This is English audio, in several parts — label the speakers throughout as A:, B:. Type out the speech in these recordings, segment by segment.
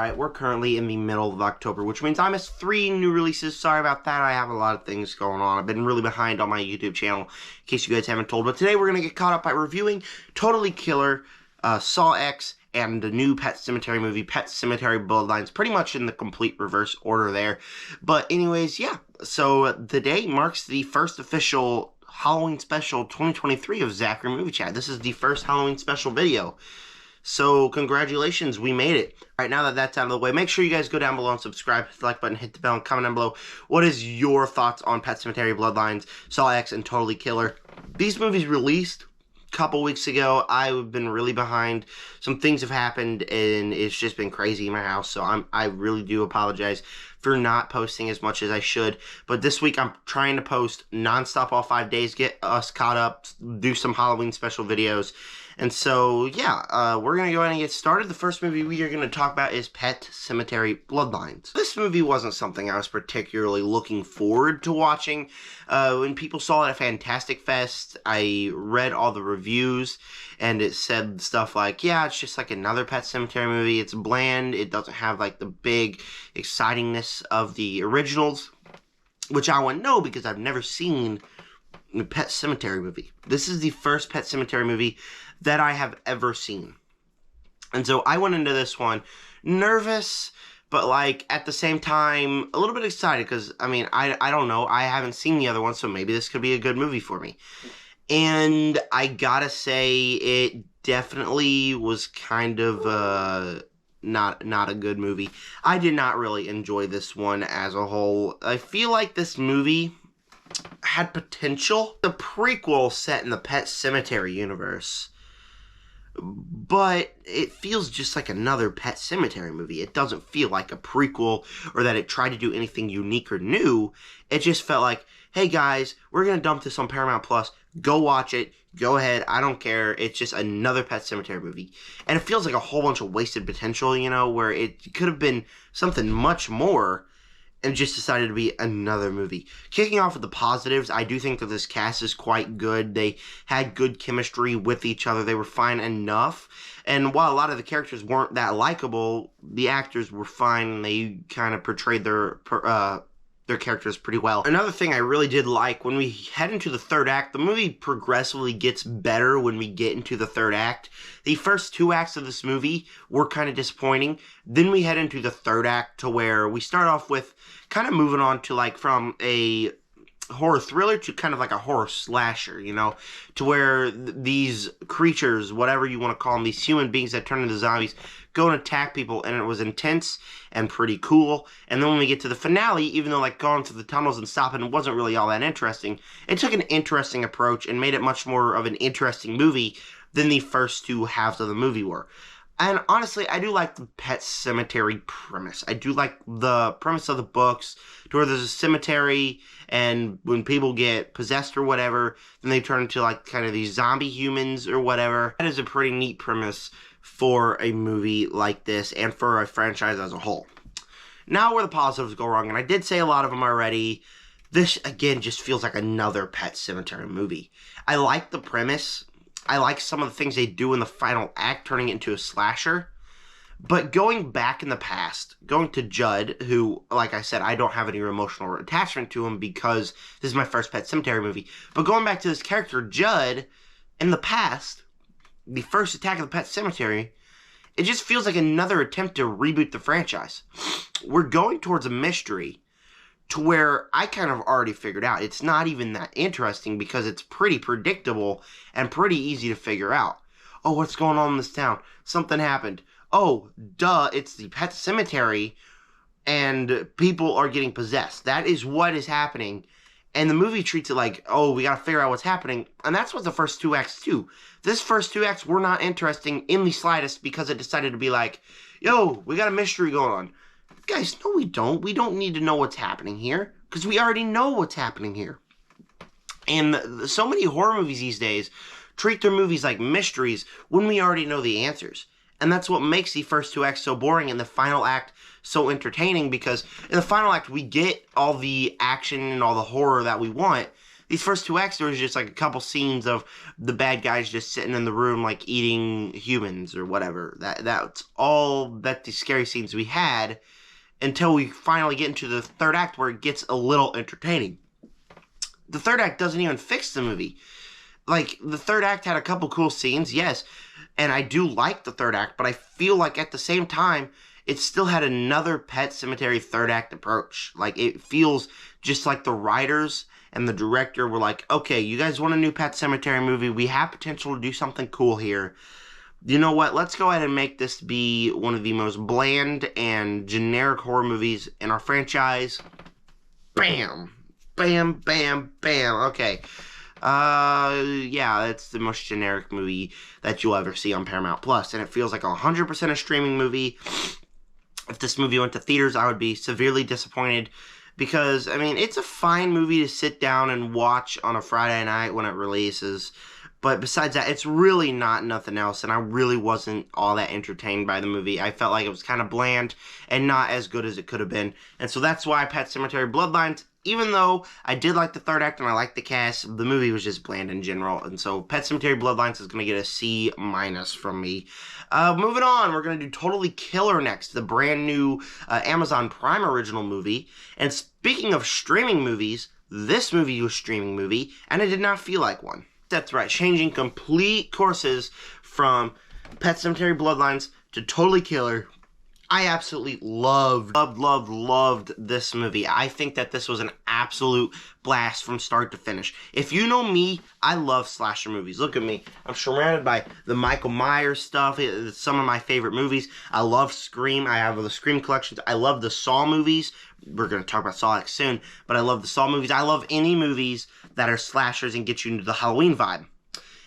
A: Alright, we're currently in the middle of October, which means I missed 3 new releases. Sorry about that, I have a lot of things going on. I've been really behind on my YouTube channel, in case you guys haven't told. But today we're going to get caught up by reviewing Totally Killer, Saw X, and the new Pet Sementary movie, Pet Sementary Bloodlines, pretty much in the complete reverse order there. But anyways, yeah, so today marks the first official Halloween special 2023 of Zachary Movie Chat. This is the first Halloween special video. So, congratulations, we made it. Alright, now that that's out of the way, make sure you guys go down below and subscribe, hit the like button, hit the bell, and comment down below. What is your thoughts on Pet Sementary Bloodlines, Saw X, and Totally Killer? These movies released a couple weeks ago. I've been really behind. Some things have happened, and it's just been crazy in my house, so I really do apologize for not posting as much as I should. But this week, I'm trying to post non-stop all 5 days, get us caught up, do some Halloween special videos. And so, yeah, we're going to go ahead and get started. The first movie we are going to talk about is Pet Sementary Bloodlines. This movie wasn't something I was particularly looking forward to watching. When people saw it at Fantastic Fest, I read all the reviews, and it said stuff like, yeah, it's just like another Pet Sementary movie. It's bland. It doesn't have, like, the big excitingness of the originals, which I wouldn't know because I've never seen a Pet Sementary movie. This is the first Pet Sementary movie that I have ever seen. And so I went into this one nervous, but like at the same time a little bit excited because I mean I don't know, I haven't seen the other one, so maybe this could be a good movie for me. And I gotta say it definitely was kind of not a good movie. I did not really enjoy this one as a whole. I feel like this movie had potential. The prequel set in the Pet Sementary universe, but it feels just like another Pet Sementary movie. It doesn't feel like a prequel or that it tried to do anything unique or new. It just felt like, hey guys, we're going to dump this on Paramount Plus. Go watch it. Go ahead. I don't care. It's just another Pet Sementary movie. And it feels like a whole bunch of wasted potential, you know, where it could have been something much more and just decided to be another movie. Kicking off with the positives, I do think that this cast is quite good. They had good chemistry with each other. They were fine enough. And while a lot of the characters weren't that likable, the actors were fine, and they kind of portrayed their characters pretty well. Another thing I really did like, when we head into the third act, the movie progressively gets better when we get into the third act. The first 2 acts of this movie were kind of disappointing. Then we head into the third act to where we start off with kind of moving on to like from a horror thriller to kind of like a horror slasher, you know, to where these creatures, whatever you want to call them, these human beings that turn into zombies, go and attack people, and it was intense and pretty cool. And then when we get to the finale, even though like going through the tunnels and stopping wasn't really all that interesting, it took an interesting approach and made it much more of an interesting movie than the first 2 halves of the movie were. And honestly, I do like the Pet Sementary premise. I do like the premise of the books, to where there's a cemetery, and when people get possessed or whatever, then they turn into like kind of these zombie humans or whatever. That is a pretty neat premise for a movie like this, and for a franchise as a whole. Now where the positives go wrong, and I did say a lot of them already, this again just feels like another Pet Sementary movie. I like the premise. I like some of the things they do in the final act, turning it into a slasher. But going back in the past, going to Judd, who, like I said, I don't have any emotional attachment to him because this is my first Pet Sementary movie. But going back to this character, Judd, in the past, the first attack of the Pet Sementary, it just feels like another attempt to reboot the franchise. We're going towards a mystery to where I kind of already figured out it's not even that interesting because it's pretty predictable and pretty easy to figure out. Oh, what's going on in this town? Something happened. Oh, duh, it's the Pet Sementary and people are getting possessed. That is what is happening. And the movie treats it like, oh, we gotta figure out what's happening. And that's what the first 2 acts do. This first 2 acts were not interesting in the slightest because it decided to be like, yo, we got a mystery going on. Guys, no we don't. We don't need to know what's happening here, because we already know what's happening here. And so many horror movies these days treat their movies like mysteries when we already know the answers. And that's what makes the first 2 acts so boring and the final act so entertaining, because in the final act we get all the action and all the horror that we want. these first 2 acts, there was just like a couple scenes of the bad guys just sitting in the room like eating humans or whatever. That's all that the scary scenes we had until we finally get into the 3rd act where it gets a little entertaining. The 3rd act doesn't even fix the movie. Like, the 3rd act had a couple cool scenes, yes, and I do like the 3rd act, but I feel like at the same time, it still had another Pet Sementary 3rd act approach. Like, it feels just like the writers and the director were like, okay, you guys want a new Pet Sementary movie? We have potential to do something cool here. You know what? Let's go ahead and make this be one of the most bland and generic horror movies in our franchise. Bam! Bam, bam, bam. Okay. Yeah, that's the most generic movie that you'll ever see on Paramount Plus, and it feels like 100% a streaming movie. If this movie went to theaters, I would be severely disappointed because, I mean, it's a fine movie to sit down and watch on a Friday night when it releases, but besides that, it's really not nothing else, and I really wasn't all that entertained by the movie. I felt like it was kind of bland and not as good as it could have been, and so that's why Pet Sementary Bloodlines, even though I did like the 3rd act and I liked the cast, the movie was just bland in general. And so Pet Sementary Bloodlines is going to get a C- from me. Moving on, we're going to do Totally Killer next, the brand new Amazon Prime original movie. And speaking of streaming movies, this movie was a streaming movie, and it did not feel like one. That's right, changing complete courses from Pet Sementary Bloodlines to Totally Killer. I absolutely loved this movie. I think that this was an absolute blast from start to finish. If you know me, I love slasher movies. Look at me. I'm surrounded by the Michael Myers stuff. It's some of my favorite movies. I love Scream. I have the Scream collections. I love the Saw movies. We're going to talk about Saw X soon, but I love the Saw movies. I love any movies that are slashers and get you into the Halloween vibe.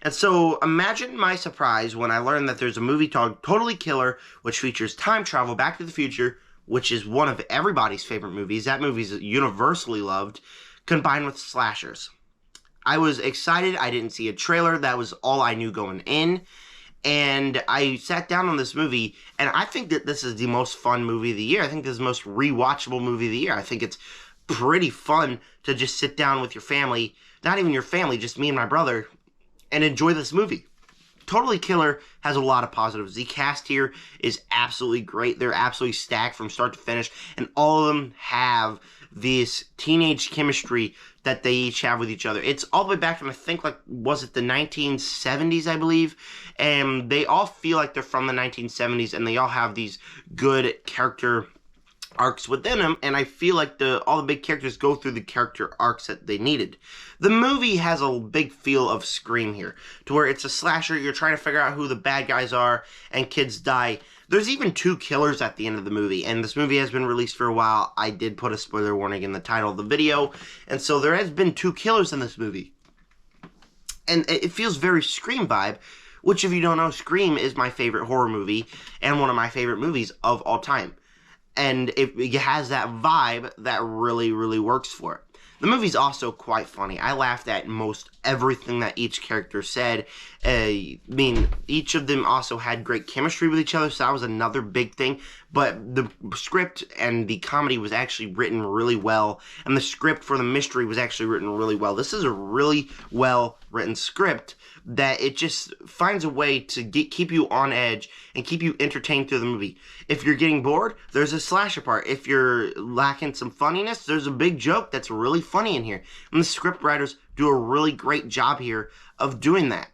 A: And so, imagine my surprise when I learned that there's a movie called Totally Killer, which features time travel, Back to the Future, which is one of everybody's favorite movies. That movie's universally loved, combined with slashers. I was excited. I didn't see a trailer. That was all I knew going in. And I sat down on this movie, and I think that this is the most fun movie of the year. I think this is the most rewatchable movie of the year. I think it's pretty fun to just sit down with your family, not even your family, just me and my brother, and enjoy this movie. Totally Killer has a lot of positives. The cast here is absolutely great. They're absolutely stacked from start to finish, and all of them have this teenage chemistry that they each have with each other. It's all the way back from, I think, like, was it the 1970s, I believe? And they all feel like they're from the 1970s, and they all have these good character arcs within them, and I feel like all the big characters go through the character arcs that they needed. The movie has a big feel of Scream here, to where it's a slasher, you're trying to figure out who the bad guys are, and kids die. There's even 2 killers at the end of the movie, and this movie has been released for a while. I did put a spoiler warning in the title of the video, and so there has been 2 killers in this movie. And it feels very Scream vibe, which, if you don't know, Scream is my favorite horror movie, and one of my favorite movies of all time. And it has that vibe that really, really works for it. The movie's also quite funny. I laughed at most everything that each character said. I mean, each of them also had great chemistry with each other, so that was another big thing. But the script and the comedy was actually written really well, and the script for the mystery was actually written really well. This is a really well-written script that it just finds a way to keep you on edge and keep you entertained through the movie. If you're getting bored, there's a slasher part. If you're lacking some funniness, there's a big joke that's really funny in here. And the script writers do a really great job here of doing that.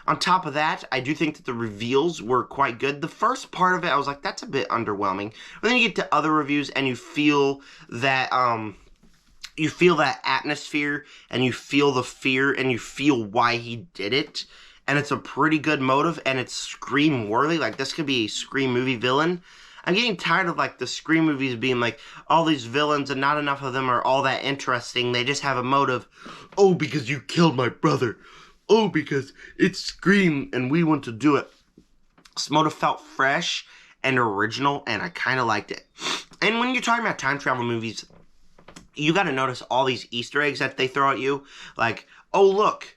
A: On top of that, I do think that the reveals were quite good. The first part of it, I was like, that's a bit underwhelming. But then you get to other reviews and you feel that, atmosphere, and you feel the fear, and you feel why he did it, and it's a pretty good motive, and it's Scream worthy. Like, this could be a Scream movie villain. I'm getting tired of, like, the Scream movies being like, all these villains, and not enough of them are all that interesting. They just have a motive. Oh, because you killed my brother. Oh, because it's Scream, and we want to do it. This motive felt fresh and original, and I kind of liked it. And when you're talking about time travel movies, you got to notice all these Easter eggs that they throw at you. Like, oh, look,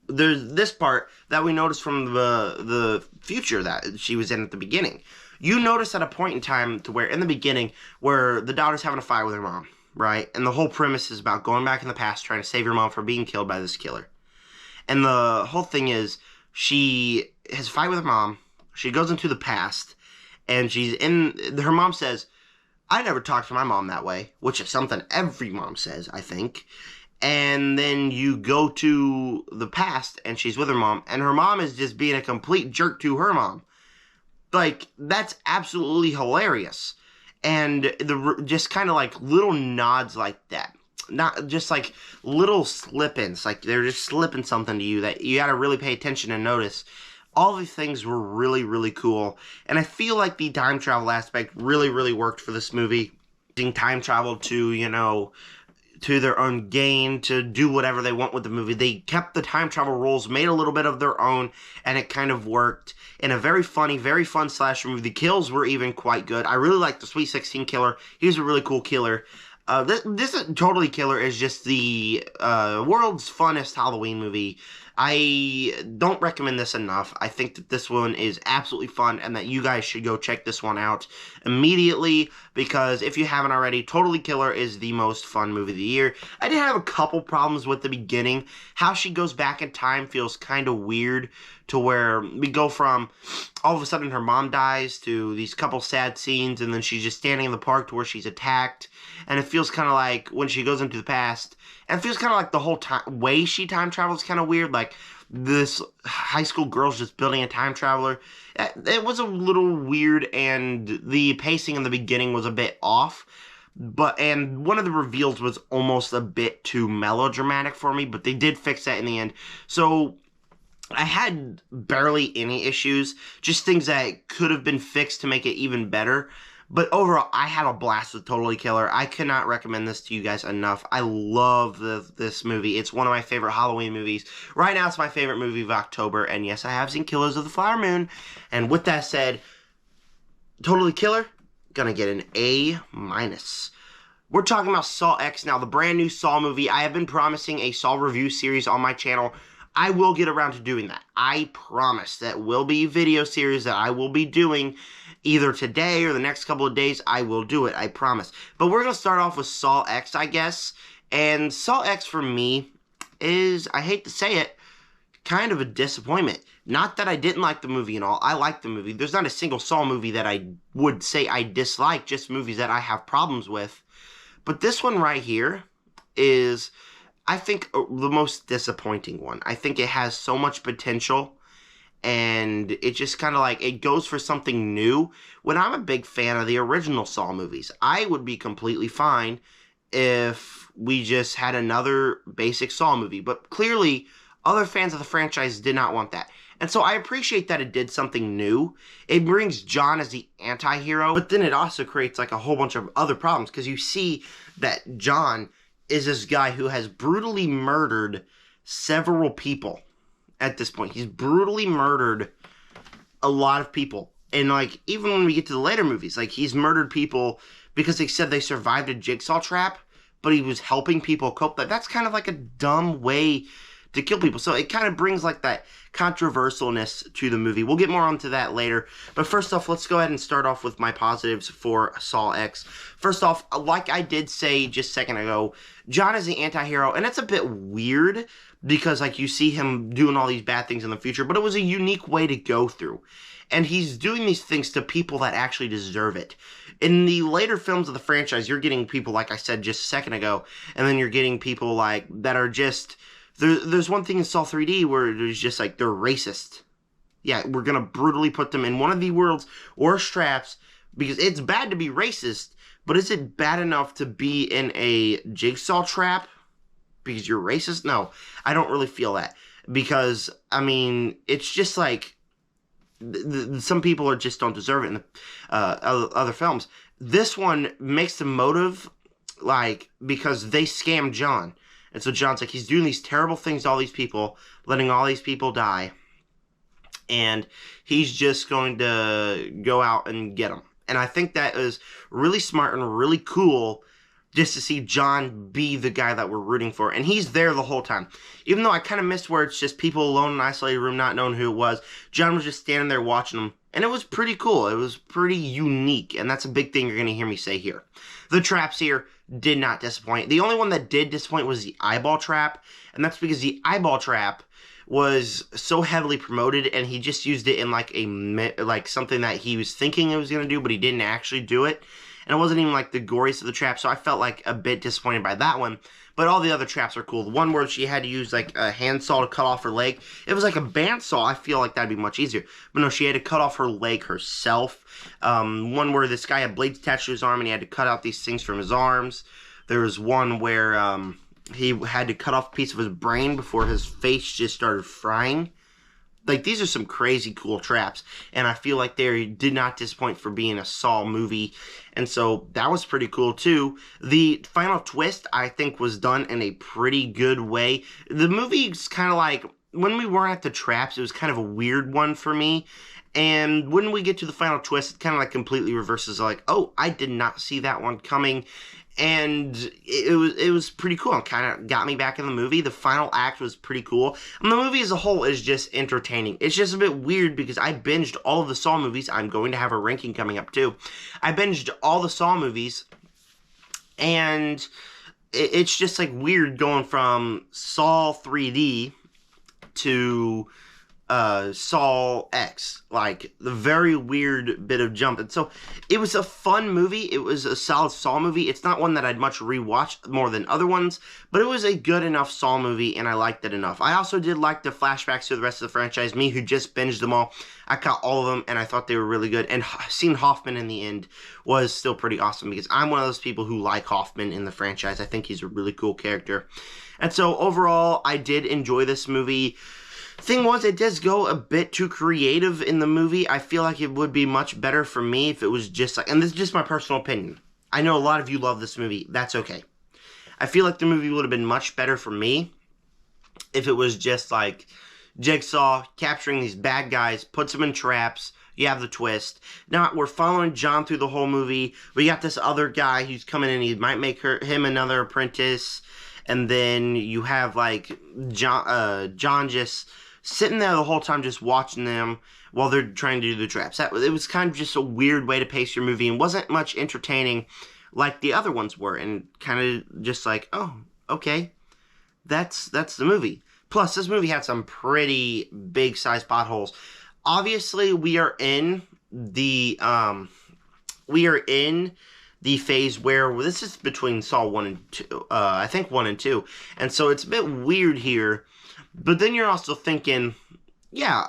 A: there's this part that we noticed from the future that she was in at the beginning. You notice at a point in time to where, in the beginning, where the daughter's having a fight with her mom. right? And the whole premise is about going back in the past, trying to save your mom from being killed by this killer. And the whole thing is, she has a fight with her mom. She goes into the past, and her mom says, I never talked to my mom that way, which is something every mom says, I think. And then you go to the past, and she's with her mom, and her mom is just being a complete jerk to her mom. Like, that's absolutely hilarious. And just kind of like little nods like that. Not just like little slip-ins, like they're just slipping something to you that you got to really pay attention and notice. All these things were really, really cool. And I feel like the time travel aspect really, really worked for this movie. Using time travel to, to their own gain, to do whatever they want with the movie. They kept the time travel rules, made a little bit of their own, and it kind of worked. In a very funny, very fun slasher movie. The kills were even quite good. I really liked the Sweet 16 killer. He was a really cool killer. This Totally Killer is just the world's funnest Halloween movie. I don't recommend this enough. I think that this one is absolutely fun and that you guys should go check this one out immediately, because if you haven't already, Totally Killer is the most fun movie of the year. I did have a couple problems with the beginning. How she goes back in time feels kind of weird, to where we go from all of a sudden her mom dies to these couple sad scenes, and then she's just standing in the park to where she's attacked. And it feels kind of like when she goes into the past, and it feels kind of like the whole way she time travels kind of weird. Like this high school girl's just building a time traveler. It was a little weird, and the pacing in the beginning was a bit off. And one of the reveals was almost a bit too melodramatic for me, but they did fix that in the end. So I had barely any issues, just things that could have been fixed to make it even better. But overall, I had a blast with Totally Killer. I cannot recommend this to you guys enough. I love this movie. It's one of my favorite Halloween movies. Right now, it's my favorite movie of October. And yes, I have seen Killers of the Flower Moon. And with that said, Totally Killer, gonna get an A-. We're talking about Saw X now, the brand new Saw movie. I have been promising a Saw review series on my channel. I will get around to doing that. I promise. That will be a video series that I will be doing either today or the next couple of days. I will do it, I promise. But we're going to start off with Saw X, I guess. And Saw X for me is, I hate to say it, kind of a disappointment. Not that I didn't like the movie and all. I like the movie. There's not a single Saw movie that I would say I dislike, just movies that I have problems with. But this one right here is, I think, the most disappointing one. I think it has so much potential, and it just kind of like, it goes for something new. When I'm a big fan of the original Saw movies, I would be completely fine if we just had another basic Saw movie. But clearly, other fans of the franchise did not want that. And so I appreciate that it did something new. It brings John as the anti-hero, but then it also creates like a whole bunch of other problems, because you see that John is this guy who has brutally murdered several people at this point. He's brutally murdered a lot of people. And, like, even when we get to the later movies, like, he's murdered people because they said they survived a jigsaw trap, but he was helping people cope. That's kind of like a dumb way to kill people. So it kind of brings, like, that controversialness to the movie. We'll get more onto that later. But first off, let's go ahead and start off with my positives for Saw X. First off, like I did say just a second ago, John is the anti-hero, and it's a bit weird because, like, you see him doing all these bad things in the future, but it was a unique way to go through. And he's doing these things to people that actually deserve it. In the later films of the franchise, you're getting people, like I said just a second ago, and then you're getting people, like, that are just... There's one thing in Saw 3D where it's just like, they're racist. Yeah, we're going to brutally put them in one of the world's worst traps, because it's bad to be racist, but is it bad enough to be in a jigsaw trap because you're racist? No, I don't really feel that. Because, I mean, it's just like, some people just don't deserve it in the other films. This one makes the motive, like, because they scammed John. And so John's like, he's doing these terrible things to all these people, letting all these people die. And he's just going to go out and get them. And I think that is really smart and really cool, just to see John be the guy that we're rooting for. And he's there the whole time. Even though I kind of missed where it's just people alone in an isolated room not knowing who it was. John was just standing there watching them. And it was pretty cool. It was pretty unique, and that's a big thing you're going to hear me say here. The traps here did not disappoint. The only one that did disappoint was the eyeball trap, and that's because the eyeball trap was so heavily promoted, and he just used it in like something that he was thinking he was going to do, but he didn't actually do it. And it wasn't even like the goriest of the traps, so I felt like a bit disappointed by that one. But all the other traps are cool. The one where she had to use like a handsaw to cut off her leg, it was like a bandsaw. I feel like that'd be much easier. But no, she had to cut off her leg herself. One where this guy had blades attached to his arm and he had to cut out these things from his arms. There was one where he had to cut off a piece of his brain before his face just started frying. Like, these are some crazy cool traps, and I feel like they did not disappoint for being a Saw movie, and so that was pretty cool too. The final twist, I think, was done in a pretty good way. The movie's kind of like, when we weren't at the traps, it was kind of a weird one for me, and when we get to the final twist, it kind of like completely reverses, like, oh, I did not see that one coming. And it was pretty cool. It kind of got me back in the movie. The final act was pretty cool. And the movie as a whole is just entertaining. It's just a bit weird because I binged all of the Saw movies. I'm going to have a ranking coming up too. I binged all the Saw movies. And it's just like weird going from Saw 3D to Saw X, like the very weird bit of jump. And so it was a fun movie. It was a solid Saw movie. It's not one that I'd much rewatch more than other ones, but it was a good enough Saw movie, and I liked it enough. I also did like the flashbacks to the rest of the franchise. Me, who just binged them all, I caught all of them, and I thought they were really good. And seeing Hoffman in the end was still pretty awesome because I'm one of those people who like Hoffman in the franchise. I think he's a really cool character. And so overall, I did enjoy this movie. Thing was, it does go a bit too creative in the movie. I feel like it would be much better for me if it was just like, and this is just my personal opinion. I know a lot of you love this movie. That's okay. I feel like the movie would have been much better for me if it was just like Jigsaw capturing these bad guys, puts them in traps, you have the twist. Now, we're following John through the whole movie. We got this other guy who's coming in, he might make him another apprentice, and then you have like John just sitting there the whole time just watching them while they're trying to do the traps. It was kind of just a weird way to pace your movie and wasn't much entertaining like the other ones were, and kind of just like, oh, okay, that's the movie. Plus, this movie had some pretty big size potholes. Obviously, we are in the phase where this is between Saw 1 and 2, I think 1 and 2, and so it's a bit weird here. But then you're also thinking, yeah,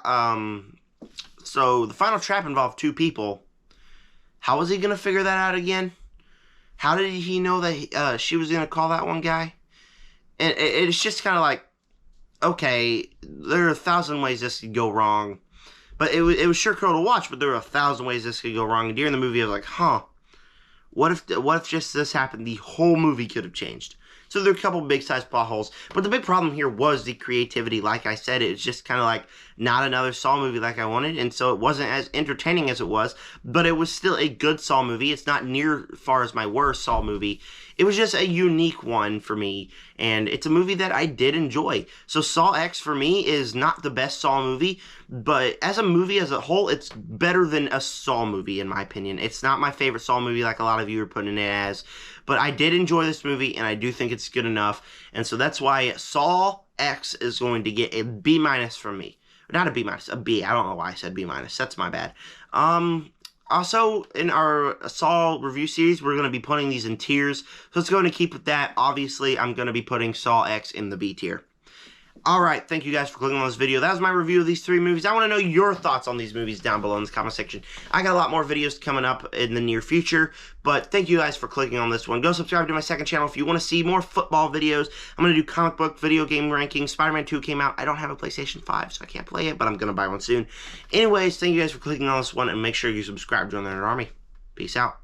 A: so the final trap involved 2 people. How was he going to figure that out again? How did he know that she was going to call that one guy? And it's just kind of like, okay, there are 1,000 ways this could go wrong. But it was sure cool to watch, but there were 1,000 ways this could go wrong. And during the movie, I was like, huh, what if just this happened? The whole movie could have changed. So there are a couple big size potholes, but the big problem here was the creativity. Like I said, it's just kind of like not another Saw movie like I wanted, and so it wasn't as entertaining as it was, but it was still a good Saw movie. It's not near as far as my worst Saw movie. It was just a unique one for me, and it's a movie that I did enjoy. So Saw X for me is not the best Saw movie, but as a movie as a whole, it's better than a Saw movie in my opinion. It's not my favorite Saw movie like a lot of you are putting it as, but I did enjoy this movie, and I do think it's good enough, and so that's why Saw X is going to get a B- from me. Not a B-, a B. I don't know why I said B-. That's my bad. Also, in our Saw review series, we're going to be putting these in tiers, so let's go and keep with that. Obviously, I'm going to be putting Saw X in the B tier. Alright, thank you guys for clicking on this video. That was my review of these 3 movies. I want to know your thoughts on these movies down below in the comment section. I got a lot more videos coming up in the near future, but thank you guys for clicking on this one. Go subscribe to my second channel if you want to see more football videos. I'm going to do comic book, video game rankings. Spider-Man 2 came out. I don't have a PlayStation 5, so I can't play it, but I'm going to buy one soon. Anyways, thank you guys for clicking on this one, and make sure you subscribe to join the army. Peace out.